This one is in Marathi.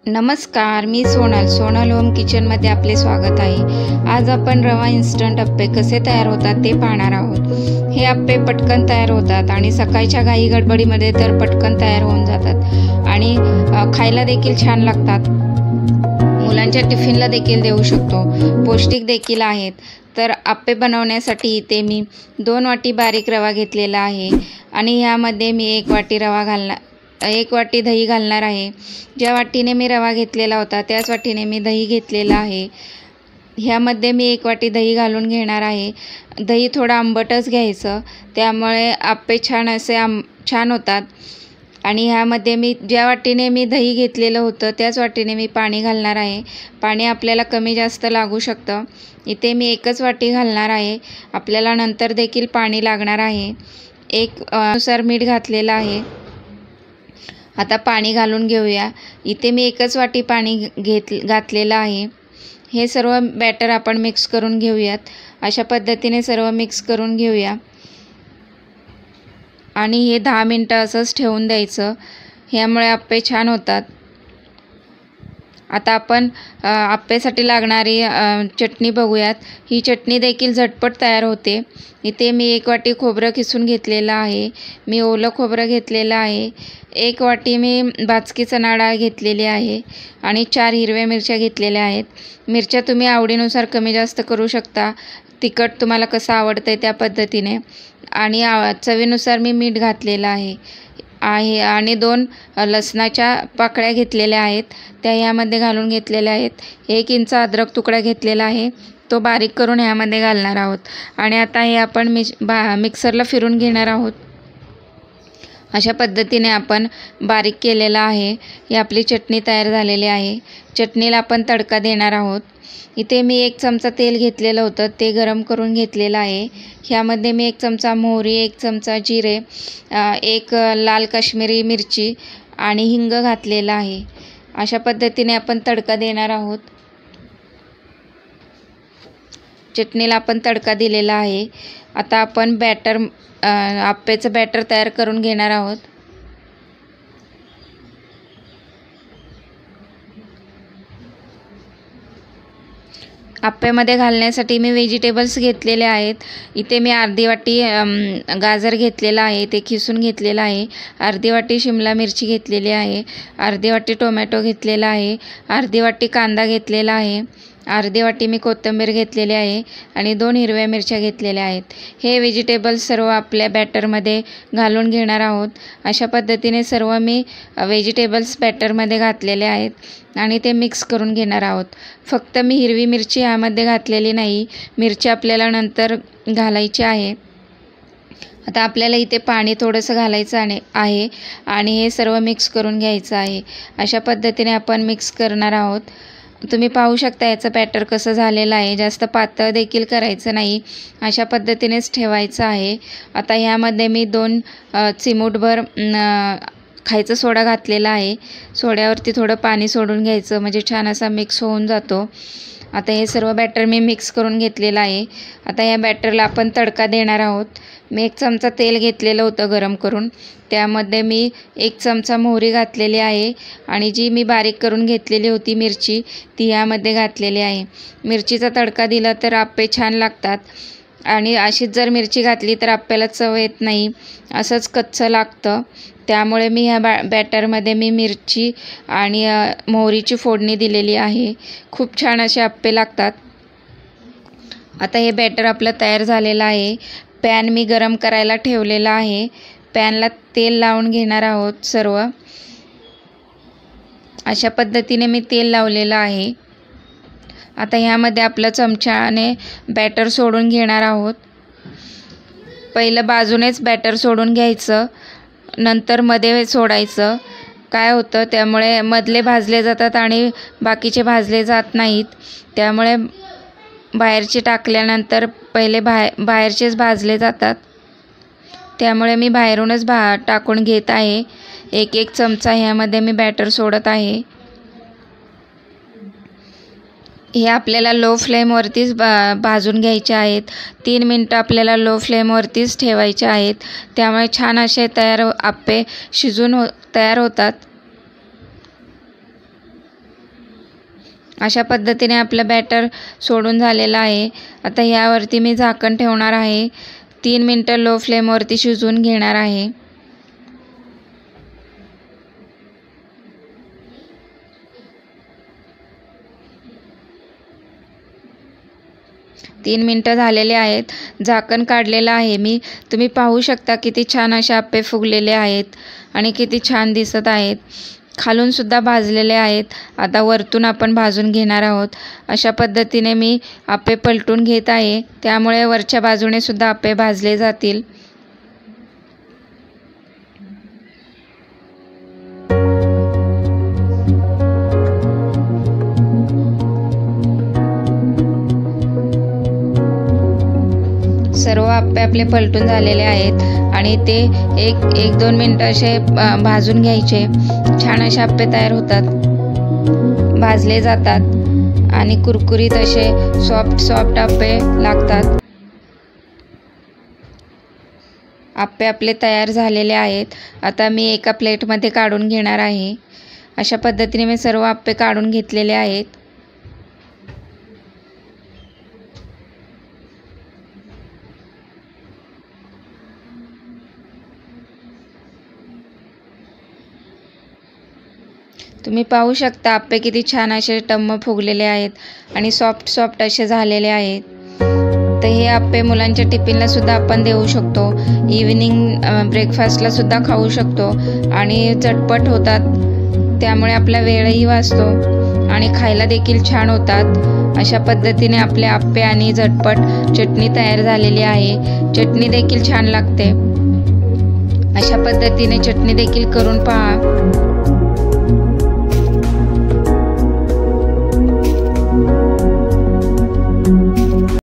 नमस्कार, मी सोनल होम किचनमध्ये आपले स्वागत आहे। आज आपण रवा इन्स्टंट अप्पे कसे तयार होतात ते पाहणार आहोत। हे अप्पे पटकन तयार होतात आणि सकाळच्या घाई गडबडीमध्ये तर पटकन तयार होऊन जातात आणि खायला देखील छान लागतात। मुलांच्या टिफिनला देखील देऊ शकतो, पौष्टिक देखील आहेत। तर अप्पे बनवण्यासाठी इथे मी 2 वाटी बारीक रवा घेतलेला आहे आणि यामध्ये मी 1 वाटी दही घालणार आहे। ज्या वाटीने मी रवा घेतलेला होता त्याच वाटीने मी दही घेतलेला आहे। ह्यामध्ये मी 1 वाटी दही घालून घेणार आहे। दही थोडं आंबटच घ्यायचं, त्यामुळे अप्पे छान होतात। आणि ह्यामध्ये मी ज्या वाटीने मी दही घेतलेलं होतं त्याच वाटीने मी पाणी घालणार आहे। पाणी आपल्याला कमी जास्त लागू शकतं। इथे मी 1च वाटी घालणार आहे, आपल्याला नंतर देखील पाणी लागणार आहे। नुसार मीठ घातलेलं आहे। आता पाणी घालून घेऊया। इथे मी 1च वाटी पाणी घातलेलं आहे। हे सर्व बॅटर आपण मिक्स करून घेऊयात। अशा पद्धतीने सर्व मिक्स करून घेऊया आणि हे 10 मिनटं असंच ठेवून द्यायचं। ह्यामुळे अप्पे छान होतात। आता आपण अप्पेसाठी लागणारी चटणी बघूयात। ही चटणी देखील झटपट तयार होते। इथे मी 1 वाटी खोबरं किसून घेतलेलं आहे। मी ओलं खोबरं घेतलेलं आहे। 1 वाटी मी भाजकी चणा डाळ घेतलेली आहे आणि 4 हिरव्या मिरच्या घेतलेल्या आहेत। मिरच्या तुम्ही आवडीनुसार कमी जास्त करू शकता, तिखट तुम्हाला कसं आवडतंय त्या पद्धतीने। आणि चवीनुसार मी मीठ घातलेलं आहे आणि 2 लसणाच्या पाकळ्या घेतलेल्या आहेत, त्या ह्यामध्ये घालून घेतलेल्या आहेत। 1 इंच अद्रक तुकडा घेतलेला आहे, तो बारीक करून ह्यामध्ये घालणार आहोत। आणि आता हे आपण मिक्सरला फिरून घेणार आहोत। अशा पद्धतीने आपण बारीक केलेला आहे। ही आपली चटणी तयार झालेली आहे। चटणीला आपण तडका देणार आहोत। इथे मी 1 चमचा तेल घेतलेलं होतं, ते गरम करून घेतलेलं आहे। ह्यामध्ये मी 1 चमचा मोहरी, 1 चमचा जिरे, 1 लाल काश्मीरी मिरची आणि हिंग घातलेला आहे। अशा पद्धतीने आपण तडका देणार आहोत। चटणीला आपण तडका दिलेला आहे। आता आपण अप्पेचं बॅटर तयार करून घेणार आहोत। अप्पेमध्ये घालण्यासाठी मी व्हेजिटेबल्स घेतलेले आहेत। इथे मी अर्धी वाटी गाजर घेतलेला आहे, ते खिसून घेतलेलं आहे। अर्धी वाटी शिमला मिरची घेतलेली आहे। अर्धी वाटी टोमॅटो घेतलेला आहे। अर्धी वाटी कांदा घेतलेला आहे। अर्धी वाटी मी कोथिंबीर घेतलेली आहे आणि 2 हिरव्या मिरच्या घेतलेल्या आहेत। हे व्हेजिटेबल्स सर्व आपल्या बॅटरमध्ये घालून घेणार आहोत। अशा पद्धतीने सर्व मी व्हेजिटेबल्स बॅटरमध्ये घातलेले आहेत आणि ते मिक्स करून घेणार आहोत। फक्त मी हिरवी मिरची यामध्ये घातलेली नाही, मिरची आपल्याला नंतर घालायची आहे। आता आपल्याला इथे पाणी थोडंसं घालायचं आहे आणि हे सर्व मिक्स करून घ्यायचं आहे। अशा पद्धतीने आपण मिक्स करणार आहोत। तुम्ही पाहू शकता याचं बॅटर कसं झालेलं आहे। जास्त पातळ देखील करायचं नाही, अशा पद्धतीनेच ठेवायचं आहे। आता ह्यामध्ये मी 2 चिमूटभर खायचा सोडा घातलेला आहे। सोड्यावरती थोडं पाणी सोडून घ्यायचं, म्हणजे छान असा मिक्स होऊन जातो। आता हे सर्व बॅटर मी मिक्स करून घेतलेलं आहे। आता या बॅटरला आपण तडका देणार आहोत। मी 1 चमचा तेल घेतलेलं होतं गरम करून, त्यामध्ये मी 1 चमचा मोहरी घातलेली आहे आणि जी मी बारीक करून घेतलेली होती मिरची, ती यामध्ये घातलेली आहे। मिरचीचा तडका दिला तर अप्पे छान लागतात आणि अशीच जर मिरची घातली तर अप्प्याला चव येत नाही, असंच कच्चं लागतं। त्यामुळे मी ह्या बॅटरमध्ये मी मिरची आणि मोहरीची फोडणी दिलेली आहे। खूप छान असे अप्पे लागतात। आता हे बॅटर आपलं तयार झालेलं आहे। पॅन मी गरम करायला ठेवलेला आहे। पॅनला तेल लावून घेणार आहोत सर्व। अशा पद्धतीने मी तेल लावलेलं आहे। आता ह्यामध्ये आपलं चमच्याने बॅटर सोडून घेणार आहोत। पहिलं बाजूनेच बॅटर सोडून घ्यायचं, नंतर मध्ये सोडायचं। काय होतं, त्यामुळे मधले भाजले जातात आणि बाकीचे भाजले जात नाहीत। त्यामुळे बाहेरचे टाकल्यानंतर पहिले बाहेरचेच भाजले जातात। त्यामुळे मी बाहेरूनच टाकून घेत आहे। 1 चमचा ह्यामध्ये मी बॅटर सोडत आहे। हे आपल्याला लो फ्लेमवरतीच भाजून घ्यायचे आहेत। 3 मिनटं आपल्याला लो फ्लेमवरतीच ठेवायचे आहेत, त्यामुळे छान असे अप्पे शिजून तयार होतात। अशा पद्धतीने आपलं बॅटर सोडून झालेलं आहे. आता यावरती मी झाकण ठेवणार आहे. 3 मिनटं लो फ्लेमवरती शिजवून घेणार आहे. 3 मिनटं झालेले आहेत. झाकण काढलेलं आहे मी. तुम्ही पाहू शकता किती छान असे आप्पे फुगलेले आहेत आणि किती छान दिसत आहेत. खालून सुद्धा भाजलेले आहेत. आता वरतून आपण भाजून घेणार आहोत. अशा पद्धतीने मी आप्पे पलटून घेत आहे. त्यामुळे वरच्या बाजूने सुद्धा आप्पे भाजले जातील. सर्व आप्पे आपले पलटून झालेले आहेत आणि ते 1-2 मिनटं असे भाजून घ्यायचे. छान असे आप्पे तयार होतात, भाजले जातात आणि कुरकुरीत असे सॉफ्ट आप्पे लागतात. आप्पे आपले तयार झालेले आहेत. आता मी एका प्लेटमध्ये काढून घेणार आहे. अशा पद्धतीने मी सर्व आप्पे काढून घेतलेले आहेत. तुम्ही पाहू शकता आप्पे किती छान असे टम्म फुगलेले आहेत आणि सॉफ्ट असे झालेले आहेत. तर हे आप्पे मुलांच्या टिफिनला सुद्धा आपण देऊ शकतो. इव्हिनिंग ब्रेकफास्टला सुद्धा खाऊ शकतो आणि चटपट होतात. त्यामुळे आपला वेळही वाचतो आणि खायला देखील छान होतात. अशा पद्धतीने आपले आप्पे आणि झटपट चटणी तयार झालेली आहे. चटणी देखील छान लागते. अशा पद्धतीने चटणी देखील करून पहा.